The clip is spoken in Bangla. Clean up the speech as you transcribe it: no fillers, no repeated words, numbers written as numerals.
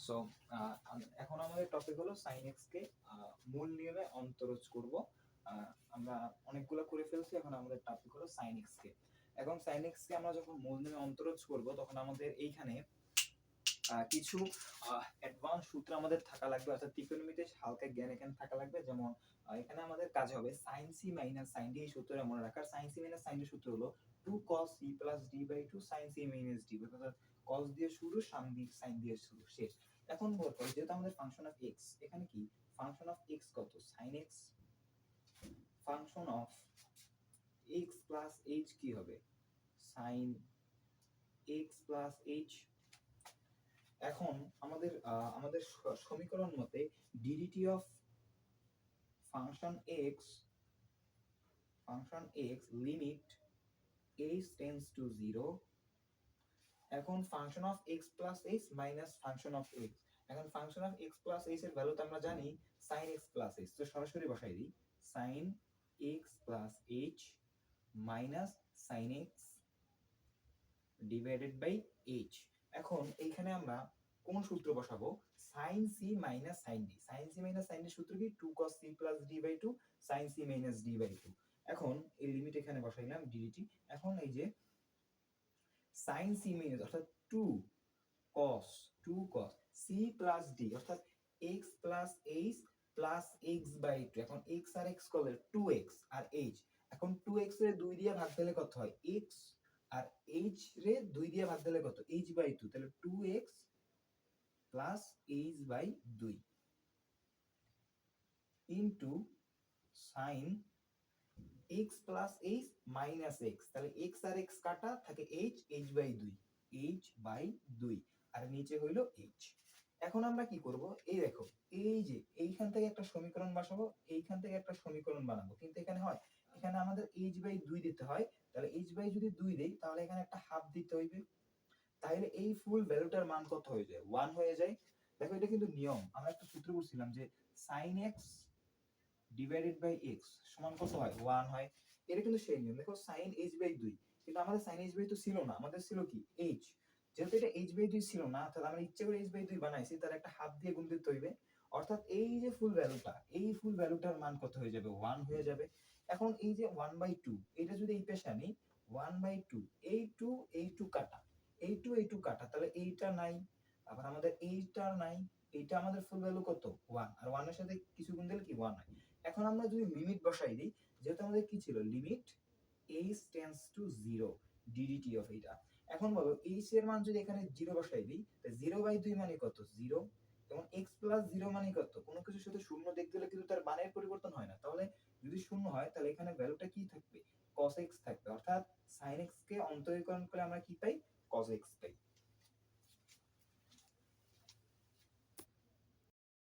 সো এখন আমাদের টপিক হলো sin x কে মূল নিয়মে অন্তরজ করব। আমরা অনেকগুলো করে ফেলছি, এখন আমাদের টপিক হলো sin x কে। এখন sin x কে আমরা যখন মূল নিয়মে অন্তরজ করব তখন আমাদের এইখানে কিছু অ্যাডভান্স সূত্র আমাদের থাকা লাগবে, অর্থাৎ ত্রিকোণমিতিতে হালকা জ্ঞান এখানে থাকা লাগবে। যেমন এখানে আমাদের কাজ হবে sin c - sin d, এই সূত্রটা মনে রাখার। sin c - sin d সূত্র হলো 2 cos c plus d by 2 sin c minus d, অর্থাৎ cos দিয়ে শুরু, sin দিয়ে শুরু, শেষ। এখন বলতো যেহেতু আমাদের ফাংশন অফ x, এখানে কি ফাংশন অফ x কত, sin x, function of x plus h কি হবে, sin x plus h। এখন আমাদের সমীকরণ মতে ddt of function x limit h tends to 0। এখন function of x plus h minus function of x। এখন function of x plus h এর ভ্যালু তো আমরা জানি sin x প্লাস h, তো সরাসরি বসাই দিই sin x plus h minus sin x divided by h। এখন এইখানে আমরা কোন সূত্র বসাবো, sin c minus sin d। sin c minus sin d সূত্র কি 2 cos c plus d by 2 sin c minus d by 2। এখন এই লিমিট এখানে বসাইলাম dt। এখন এই যে sin c minus অর্থাৎ 2 cos c plus d অর্থাৎ x plus h plus x by 2। এখন x আর x করলে 2x আর h। এখন 2x রে 2 দিয়ে ভাগ দিলে কত হয়, x, আর h রে 2 দিয়ে ভাগ দিলে কত, h by 2, তাহলে 2x plus h by 2 into sin x plus h minus x, তাহলে x আর x কাটা থাকে h by 2, h by 2, আর নিচে হইলো h। এখন আমরা কি করব, এই দেখো এই যে এইখান থেকে একটা সমীকরণ বসাবো, এইখান থেকে একটা সমীকরণ বানাবো, কিন্তু এখানে হয় এখানে আমাদের h by 2 দিতে হয়, তাহলে h by যদি 2 দেই তাহলে এখানে একটা হাফ দিতে হইবে, তাহলে এই ফুল ভ্যালুটার মান কত হয়ে যায়, 1 হয়ে যায়। দেখো এটা কিন্তু নিয়ম, আমরা একটা সূত্র বলছিলাম যে sin x divided by x সমান কত হয়, 1 হয়। এটা কিন্তু সেই নিয়ম। দেখো sin h বাই 2, কিন্তু আমাদের sin h বাই 2 ছিল না, আমাদের ছিল কি h। যেহেতু এটা h বাই 2 ছিল না, তাহলে আমরা ইচ্ছে করে h বাই 2 বানাইছি, তার একটা হাফ দিয়ে গুণ দিতে হইবে। অর্থাৎ এই যে ফুল ভ্যালুটা, এই ফুল ভ্যালুটার মান কত হয়ে যাবে, 1 হয়ে যাবে। এখন এই যে 1 বাই 2, এটা যদি এই পাশে আনি 1 বাই 2, এই 2 কাটা, এই 2 কাটা, তাহলে এইটা নাই, আবার আমাদের এইটা নাই, এইটা আমাদের ফুল ভ্যালু কত, 1, আর 1 এর সাথে কিছু গুণ দিলে কি 1 হয়। এখন আমরা যদি লিমিট বসাই দিই, যেহেতু আমাদের কি ছিল limit h tends to 0 ddt of এটা। এখন বলো h এর মান যদি এখানে 0 বসাই দিই, তাহলে 0 বাই 2 মানে কত, 0। এবং x প্লাস 0 মানে কত, কোনো কিছুর সাথে শূন্য দেখতে দিলে কিন্তু তার মানের পরিবর্তন হয় না, তাহলে যদি শূন্য হয় তাহলে এখানে ভ্যালুটা কি